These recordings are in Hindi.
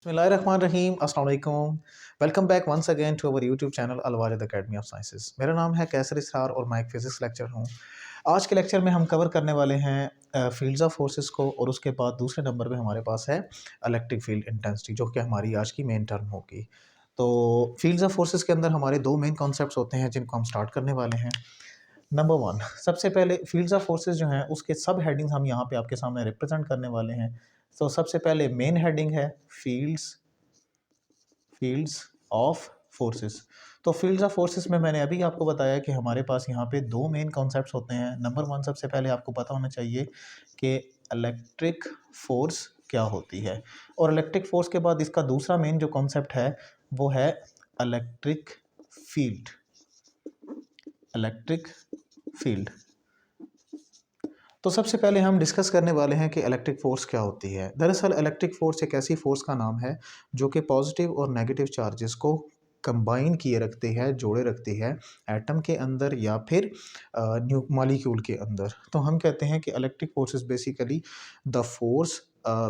बिस्मिल्लाहिर्रहमानिर्रहीम अस्सलाम वालेकुम। Welcome back once again to our YouTube channel Alwarid academy of sciences. मेरा नाम है कैसर इसरार और मैं एक फिज़िक्स लेक्चर हूँ। आज के लेक्चर में हम कवर करने वाले हैं फील्ड्स ऑफ फोर्सेस को, और उसके बाद दूसरे नंबर पे हमारे पास है इलेक्ट्रिक फील्ड इंटेंसिटी, जो कि हमारी आज की मेन टर्म होगी। तो फील्ड्स ऑफ फोर्सेस के अंदर हमारे दो मेन कॉन्सेप्ट्स होते हैं जिनको हम स्टार्ट करने वाले हैं। नंबर वन, सबसे पहले फील्ड्स ऑफ फोर्सेस जो हैं उसके सब हेडिंग्स हम यहाँ पे आपके सामने रिप्रेजेंट करने वाले हैं। तो सबसे पहले मेन हेडिंग है फील्ड्स फील्ड्स ऑफ फोर्सेस। तो फील्ड्स ऑफ फोर्सेस में मैंने अभी आपको बताया कि हमारे पास यहाँ पे दो मेन कॉन्सेप्ट्स होते हैं। नंबर वन, सबसे पहले आपको पता होना चाहिए कि इलेक्ट्रिक फोर्स क्या होती है, और इलेक्ट्रिक फोर्स के बाद इसका दूसरा मेन जो कॉन्सेप्ट है वो है इलेक्ट्रिक फील्ड। Electric field. तो सबसे पहले हम डिस्कस करने वाले हैं कि इलेक्ट्रिक फोर्स क्या होती है। दरअसल इलेक्ट्रिक फोर्स एक ऐसी फोर्स का नाम है जो कि पॉजिटिव और नेगेटिव चार्जेस को कंबाइन किए रखती है, जोड़े रखती है एटम के अंदर या फिर न्यू मॉलिक्यूल के अंदर। तो हम कहते हैं कि electric force is basically the force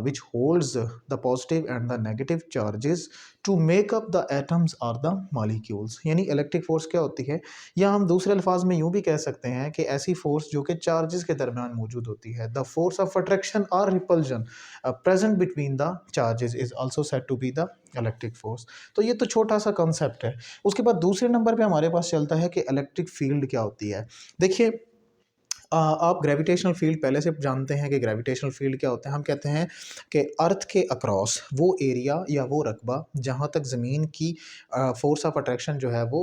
which holds the positive and the negative charges to make up the atoms or the molecules। यानी इलेक्ट्रिक फोर्स क्या होती है, या हम दूसरे अल्फाज में यूं भी कह सकते हैं कि ऐसी फोर्स जो कि चार्जेस के दरमियान मौजूद होती है। द फोर्स ऑफ अट्रैक्शन और repulsion present between the charges is also said to be the electric force. तो ये तो छोटा सा कॉन्सेप्ट है। उसके बाद दूसरे नंबर पे हमारे पास चलता है कि इलेक्ट्रिक फील्ड क्या होती है। देखिए, आप ग्रेविटेशनल फील्ड पहले से जानते हैं कि ग्रेविटेशनल फील्ड क्या होता है। हम कहते हैं कि अर्थ के अक्रॉस वो एरिया या वो रकबा जहाँ तक ज़मीन की फोर्स ऑफ अट्रैक्शन जो है वो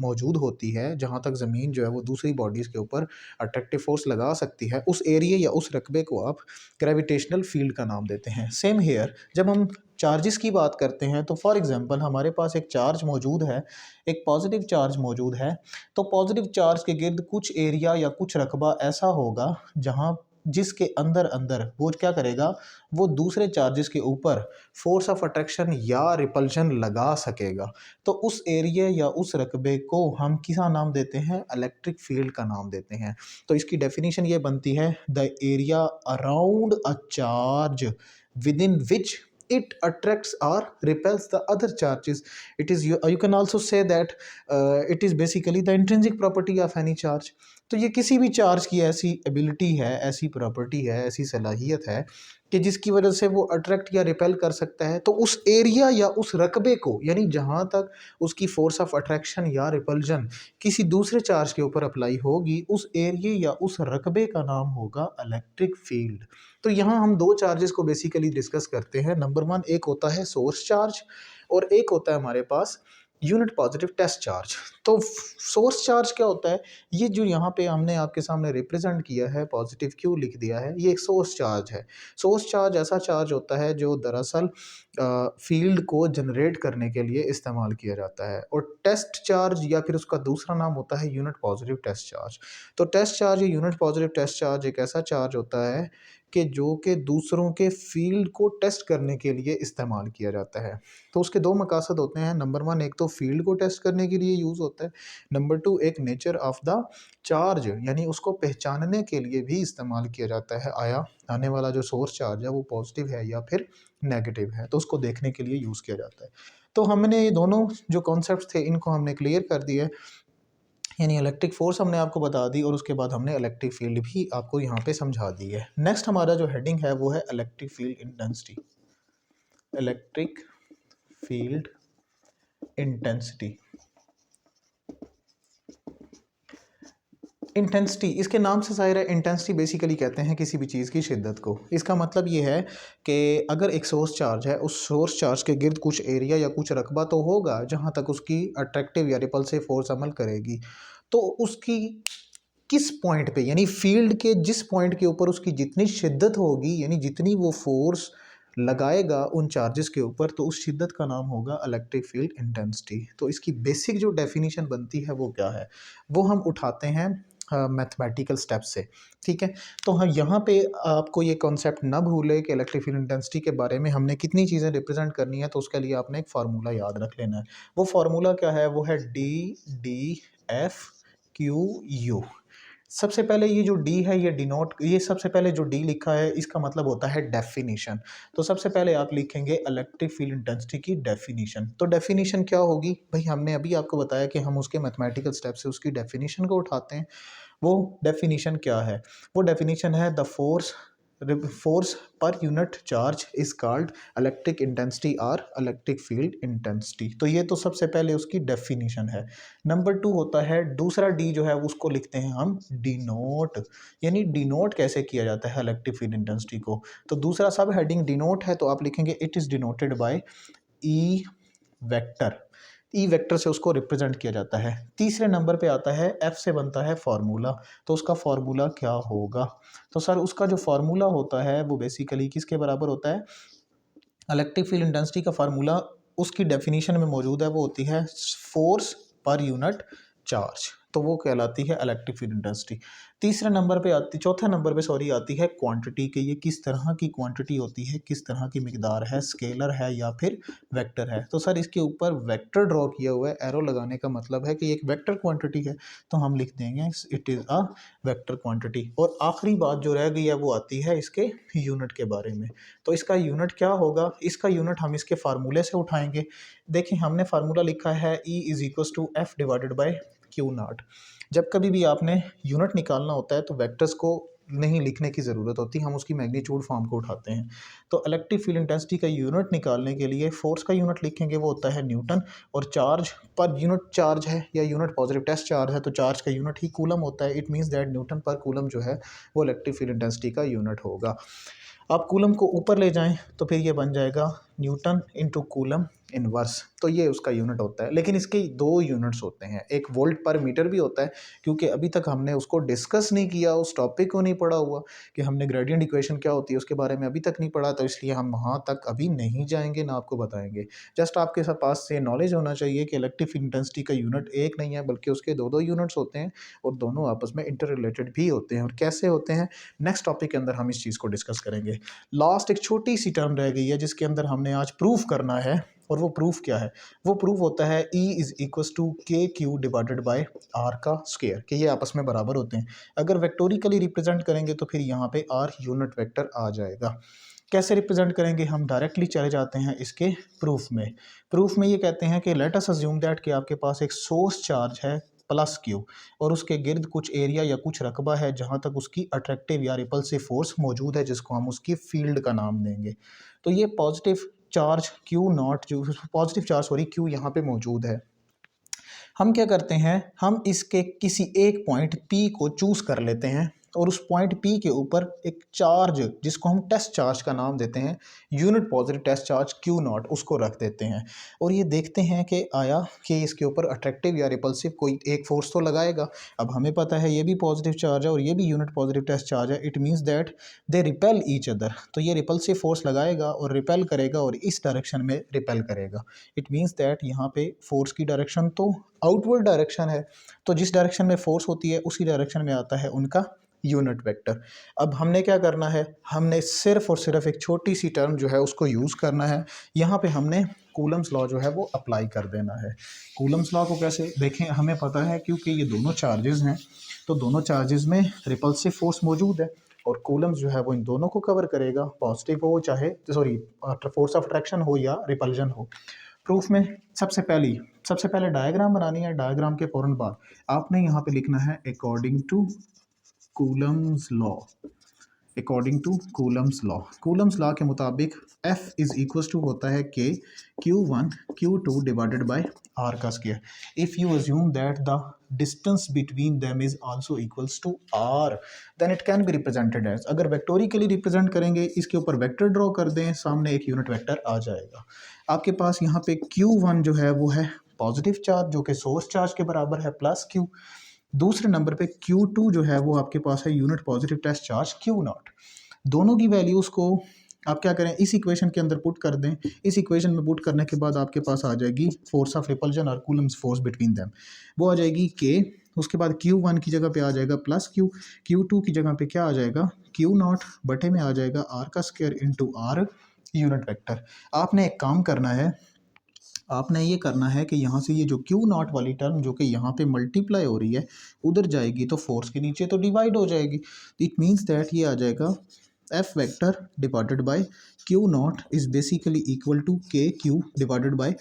मौजूद होती है, जहाँ तक ज़मीन जो है वो दूसरी बॉडीज़ के ऊपर अट्रैक्टिव फोर्स लगा सकती है, उस एरिया या उस रकबे को आप ग्रेविटेशनल फील्ड का नाम देते हैं। सेम हेयर, जब हम चार्जेस की बात करते हैं तो फॉर एग्जांपल हमारे पास एक चार्ज मौजूद है, एक पॉजिटिव चार्ज मौजूद है। तो पॉजिटिव चार्ज के गिर्द कुछ एरिया या कुछ रकबा ऐसा होगा जहां जिसके अंदर अंदर वो क्या करेगा, वो दूसरे चार्जेस के ऊपर फोर्स ऑफ अट्रैक्शन या रिपल्शन लगा सकेगा। तो उस एरिया या उस रकबे को हम किसका नाम देते हैं, इलेक्ट्रिक फील्ड का नाम देते हैं। तो इसकी डेफिनेशन ये बनती है, the area around a charge with in which it attracts or repels the other charges। It is you can also say that it is basically the intrinsic property of any charge। तो ये किसी भी चार्ज की ऐसी एबिलिटी है, ऐसी प्रॉपर्टी है, ऐसी सलाहियत है कि जिसकी वजह से वो अट्रैक्ट या रिपेल कर सकता है। तो उस एरिया या उस रकबे को, यानी जहाँ तक उसकी फोर्स ऑफ अट्रैक्शन या रिपल्जन किसी दूसरे चार्ज के ऊपर अप्लाई होगी, उस एरिया या उस रकबे का नाम होगा इलेक्ट्रिक फील्ड। तो यहाँ हम दो चार्जेस को बेसिकली डिस्कस करते हैं। नंबर वन, एक होता है सोर्स चार्ज और एक होता है हमारे पास यूनिट पॉजिटिव टेस्ट चार्ज। तो सोर्स चार्ज क्या होता है, ये जो यहाँ पे हमने आपके सामने रिप्रेजेंट किया है, पॉजिटिव क्यों लिख दिया है, ये एक सोर्स चार्ज है। सोर्स चार्ज ऐसा चार्ज होता है जो दरअसल फील्ड को जनरेट करने के लिए इस्तेमाल किया जाता है। और टेस्ट चार्ज या फिर उसका दूसरा नाम होता है यूनिट पॉजिटिव टेस्ट चार्ज। तो टेस्ट चार्ज या यूनिट पॉजिटिव टेस्ट चार्ज एक ऐसा चार्ज होता है कि जो कि दूसरों के फील्ड को टेस्ट करने के लिए इस्तेमाल किया जाता है। तो उसके दो मकासद होते हैं। नंबर वन, एक तो फील्ड को टेस्ट करने के लिए यूज़ होता है। नंबर टू, एक नेचर ऑफ द चार्ज, यानी उसको पहचानने के लिए भी इस्तेमाल किया जाता है, आया आने वाला जो सोर्स चार्ज है वो पॉजिटिव है या फिर नेगेटिव है, तो उसको देखने के लिए यूज़ किया जाता है। तो हमने ये दोनों जो कॉन्सेप्ट थे इनको हमने क्लियर कर दिया, यानी इलेक्ट्रिक फोर्स हमने आपको बता दी और उसके बाद हमने इलेक्ट्रिक फील्ड भी आपको यहाँ पे समझा दी है। नेक्स्ट हमारा जो हेडिंग है वो है electric field intensity. Electric field intensity. Intensity, इसके नाम से ज़ाहिर है, इंटेंसिटी बेसिकली कहते हैं किसी भी चीज़ की शिद्दत को। इसका मतलब ये है कि अगर एक सोर्स चार्ज है, उस सोर्स चार्ज के गिर्द कुछ एरिया या कुछ रकबा तो होगा जहाँ तक उसकी अट्रैक्टिव या रिपल्सिव फोर्स अमल करेगी। तो उसकी किस पॉइंट पे, यानी फील्ड के जिस पॉइंट के ऊपर उसकी जितनी शिद्दत होगी, यानी जितनी वो फोर्स लगाएगा उन चार्जेस के ऊपर, तो उस शिद्दत का नाम होगा इलेक्ट्रिक फील्ड इंटेंसिटी। तो इसकी बेसिक जो डेफिनेशन बनती है वो क्या है, वो हम उठाते हैं मैथमेटिकल स्टेप से। ठीक है, तो हम यहाँ पे आपको ये कॉन्सेप्ट ना भूले कि इलेक्ट्रिक फील्ड इंटेंसिटी के बारे में हमने कितनी चीज़ें रिप्रेजेंट करनी है। तो उसके लिए आपने एक फार्मूला याद रख लेना है। वो फार्मूला क्या है, वो है D D F Q U. सबसे पहले ये जो डी है ये डिनोट, ये सबसे पहले जो डी लिखा है इसका मतलब होता है डेफिनेशन। तो सबसे पहले आप लिखेंगे इलेक्ट्रिक फील्ड इंटेंसिटी की डेफिनेशन। तो डेफिनेशन क्या होगी भाई, हमने अभी आपको बताया कि हम उसके मैथमेटिकल स्टेप से उसकी डेफिनेशन को उठाते हैं। वो डेफिनेशन क्या है? वो डेफिनेशन है the force per unit charge is called electric intensity और इलेक्ट्रिक फील्ड इंटेंसिटी। तो ये तो सबसे पहले उसकी डेफिनेशन है। नंबर 2 होता है दूसरा डी जो है उसको लिखते हैं हम डिनोट, यानी डिनोट कैसे किया जाता है इलेक्ट्रिक फील्ड इंटेंसिटी को। तो दूसरा सब हेडिंग डिनोट है, तो आप लिखेंगे it is denoted by E vector. E vector से उसको रिप्रेजेंट किया जाता है। तीसरे नंबर पे आता है एफ से बनता है फार्मूला। तो उसका फार्मूला क्या होगा? तो सर उसका जो फार्मूला होता है वो बेसिकली किसके बराबर होता है? इलेक्ट्रिक फील्ड इंटेंसिटी का फार्मूला उसकी डेफिनेशन में मौजूद है, वो होती है फोर्स पर यूनिट चार्ज। तो वो कहलाती है इलेक्ट्रिक फील्ड इंटेंसिटी। तीसरे नंबर पे आती चौथे नंबर पे सॉरी आती है क्वांटिटी के, ये किस तरह की क्वांटिटी होती है, किस तरह की मिकदार है, स्केलर है या फिर वेक्टर है। तो सर इसके ऊपर वेक्टर ड्रॉ किया हुआ है, एरो लगाने का मतलब है कि एक वेक्टर क्वांटिटी है, तो हम लिख देंगे it is a vector quantity. और आखिरी बात जो रह गई है वो आती है इसके यूनिट के बारे में। तो इसका यूनिट क्या होगा? इसका यूनिट हम इसके फार्मूले से उठाएंगे। देखिए हमने फार्मूला लिखा है E is equal to F divided by Q naught. जब कभी भी आपने यूनिट निकालना होता है तो वेक्टर्स को नहीं लिखने की ज़रूरत होती, हम उसकी मैग्नीट्यूड फॉर्म को उठाते हैं। तो इलेक्ट्रिक फील्ड इंटेंसिटी का यूनिट निकालने के लिए फोर्स का यूनिट लिखेंगे, वो होता है न्यूटन। और चार्ज पर यूनिट चार्ज है या यूनिट पॉजिटिव टेस्ट चार्ज है तो चार्ज का यूनिट ही कूलम होता है। इट मीन्स दैट न्यूटन पर कूलम जो है वो इलेक्ट्रिक फील्ड इंटेंसिटी का यूनिट होगा। आप कूलम को ऊपर ले जाएं तो फिर ये बन जाएगा न्यूटन इंटू कूलम इनवर्स। तो ये उसका यूनिट होता है। लेकिन इसके दो यूनिट्स होते हैं, एक वोल्ट पर मीटर भी होता है, क्योंकि अभी तक हमने उसको डिस्कस नहीं किया, उस टॉपिक को नहीं पढ़ा हुआ कि हमने ग्रेडियंट इक्वेशन क्या होती है उसके बारे में अभी तक नहीं पढ़ा, तो इसलिए हम वहाँ तक अभी नहीं जाएंगे ना आपको बताएंगे। जस्ट आपके पास से नॉलेज होना चाहिए कि इलेक्ट्रिक फील्ड इंटेंसिटी का यूनिट एक नहीं है बल्कि उसके दो दो यूनिट्स होते हैं और दोनों आपस में इंटर रिलेटेड भी होते हैं। और कैसे होते हैं नेक्स्ट टॉपिक के अंदर हम इस चीज़ को डिस्कस करेंगे। लास्ट एक छोटी सी टर्म रह गई है जिसके अंदर हमने आज प्रूफ करना है। और वो प्रूफ क्या है? वो प्रूफ होता है E is equal to K Q divided by R का स्क्वायर, कि ये आपस में बराबर होते हैं। अगर वेक्टोरिकली रिप्रेजेंट करेंगे तो फिर यहाँ पे आर यूनिट वेक्टर आ जाएगा। कैसे रिप्रेजेंट करेंगे? हम डायरेक्टली चले जाते हैं इसके प्रूफ में। प्रूफ में ये कहते हैं कि लेट अस अज्यूम दैट कि आपके पास एक सोर्स चार्ज है प्लस क्यू और उसके गिर्द कुछ एरिया या कुछ रकबा है जहाँ तक उसकी अट्रैक्टिव या रिपल्सिव फोर्स मौजूद है, जिसको हम उसकी फील्ड का नाम देंगे। तो ये पॉजिटिव चार्ज क्यू नॉट जो पॉजिटिव चार्ज सॉरी क्यू यहाँ पे मौजूद है। हम क्या करते हैं, हम इसके किसी एक पॉइंट P को चूज कर लेते हैं और उस पॉइंट P के ऊपर एक चार्ज जिसको हम टेस्ट चार्ज का नाम देते हैं, unit positive test charge Q naught, उसको रख देते हैं। और ये देखते हैं कि आया कि इसके ऊपर अट्रैक्टिव या रिपल्सिव कोई एक फोर्स तो लगाएगा। अब हमें पता है ये भी पॉजिटिव चार्ज है और ये भी यूनिट पॉजिटिव टेस्ट चार्ज है। It means that they repel each other. तो ये रिपल्सिव फोर्स लगाएगा और रिपेल करेगा और इस डायरेक्शन में रिपेल करेगा। इट मीन्स दैट यहाँ पे फोर्स की डायरेक्शन तो आउटवर्ड डायरेक्शन है, तो जिस डायरेक्शन में फोर्स होती है उसी डायरेक्शन में आता है उनका यूनिट वेक्टर। अब हमने क्या करना है, हमने सिर्फ और सिर्फ एक छोटी सी टर्म जो है उसको यूज़ करना है। यहाँ पे हमने कूलम्स लॉ जो है वो अप्लाई कर देना है। कूलम्स लॉ को कैसे देखें, हमें पता है क्योंकि ये दोनों चार्जेस हैं तो दोनों चार्जेस में रिपल्सिव फोर्स मौजूद है और कूलम्स जो है वो इन दोनों को कवर करेगा, पॉजिटिव हो चाहे सॉरी फोर्स ऑफ अट्रैक्शन हो या रिपल्जन हो। प्रूफ में सबसे पहले डायग्राम बनानी है। डायग्राम के फ़ौरन बाद आपने यहाँ पे लिखना है according to Coulomb's law. According to Coulomb's law, Coulomb's law के मुताबिक F इज इक्वल टू होता है K Q1 Q2 divided by R का square. If you assume that the distance between them is also equals to R then it can be represented as, अगर वेक्टोरिकली रिप्रेजेंट करेंगे इसके ऊपर वेक्टर ड्रॉ कर दें, सामने एक यूनिट वेक्टर आ जाएगा। आपके पास यहाँ पे Q1 जो है वो है पॉजिटिव चार्ज जो कि सोर्स चार्ज के बराबर है प्लस Q। दूसरे नंबर पे Q2 जो है वो आपके पास है unit positive test charge Q naught. दोनों की वैल्यूज़ को आप क्या करें, इस इक्वेशन के अंदर पुट कर दें। इस इक्वेशन में पुट करने के बाद आपके पास आ जाएगी फोर्स ऑफ रिपल्जन और कूलम्स फोर्स बिटवीन देम, वो आ जाएगी K। उसके बाद Q1 की जगह पे आ जाएगा प्लस Q, Q2 की जगह पे क्या आ जाएगा Q नॉट बटे में आ जाएगा R का square into R unit vector. आपने एक काम करना है, आपने ये करना है कि यहाँ से ये जो क्यू नॉट वाली टर्म जो कि यहाँ पे मल्टीप्लाई हो रही है उधर जाएगी तो फोर्स के नीचे तो डिवाइड हो जाएगी। इट मीन्स दैट ये आ जाएगा F vector divided by Q naught is basically equal to K Q divided by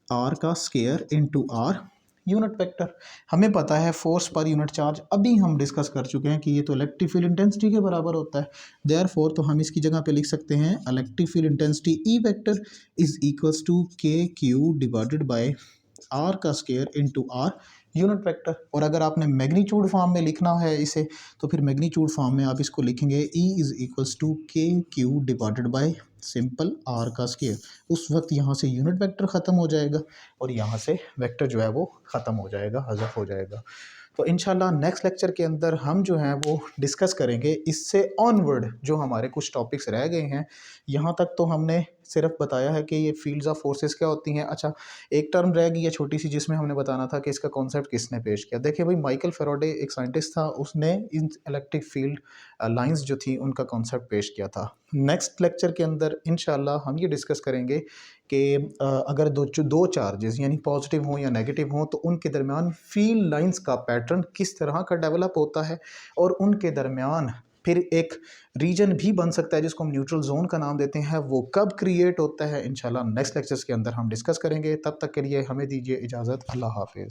R का square into R unit vector. हमें पता है फोर्स पर यूनिट चार्ज, अभी हम डिस्कस कर चुके हैं कि ये तो इलेक्ट्रिक फील्ड इंटेंसिटी के बराबर होता है। देयरफॉर तो हम इसकी जगह पे लिख सकते हैं electric field intensity E vector is equals to K Q divided by R का square into R unit vector. और अगर आपने मैग्नीट्यूड फॉर्म में लिखना है इसे तो फिर मैग्नीट्यूड फॉर्म में आप इसको लिखेंगे E is equals to K Q divided by simple R का स्केयर। उस वक्त यहाँ से यूनिट वेक्टर ख़त्म हो जाएगा और यहाँ से वेक्टर जो है वो ख़त्म हो जाएगा, हज़फ हो जाएगा। तो इंशाल्लाह नेक्स्ट लेक्चर के अंदर हम जो हैं वो डिस्कस करेंगे इससे ऑनवर्ड जो हमारे कुछ टॉपिक्स रह गए हैं। यहाँ तक तो हमने सिर्फ बताया है कि ये फील्ड्स ऑफ फोर्सेस क्या होती हैं। अच्छा, एक टर्म रह गई है छोटी सी जिसमें हमने बताना था कि इसका कॉन्सेप्ट किसने पेश किया। देखिए भाई, माइकल फेराडे एक साइंटिस्ट था, उसने इन इलेक्ट्रिक फील्ड लाइंस जो थी उनका कॉन्सेप्ट पेश किया था। नेक्स्ट लेक्चर के अंदर इंशाल्लाह हम ये डिस्कस करेंगे कि अगर दो चार्जेस यानी पॉजिटिव हों या नेगेटिव हों तो उनके दरमियान फील्ड लाइंस का पैटर्न किस तरह का डेवलप होता है और उनके दरमियान फिर एक रीजन भी बन सकता है जिसको हम न्यूट्रल जोन का नाम देते हैं, वो कब क्रिएट होता है। इंशाल्लाह नेक्स्ट लेक्चर्स के अंदर हम डिस्कस करेंगे। तब तक के लिए हमें दीजिए इजाज़त। अल्लाह हाफिज़।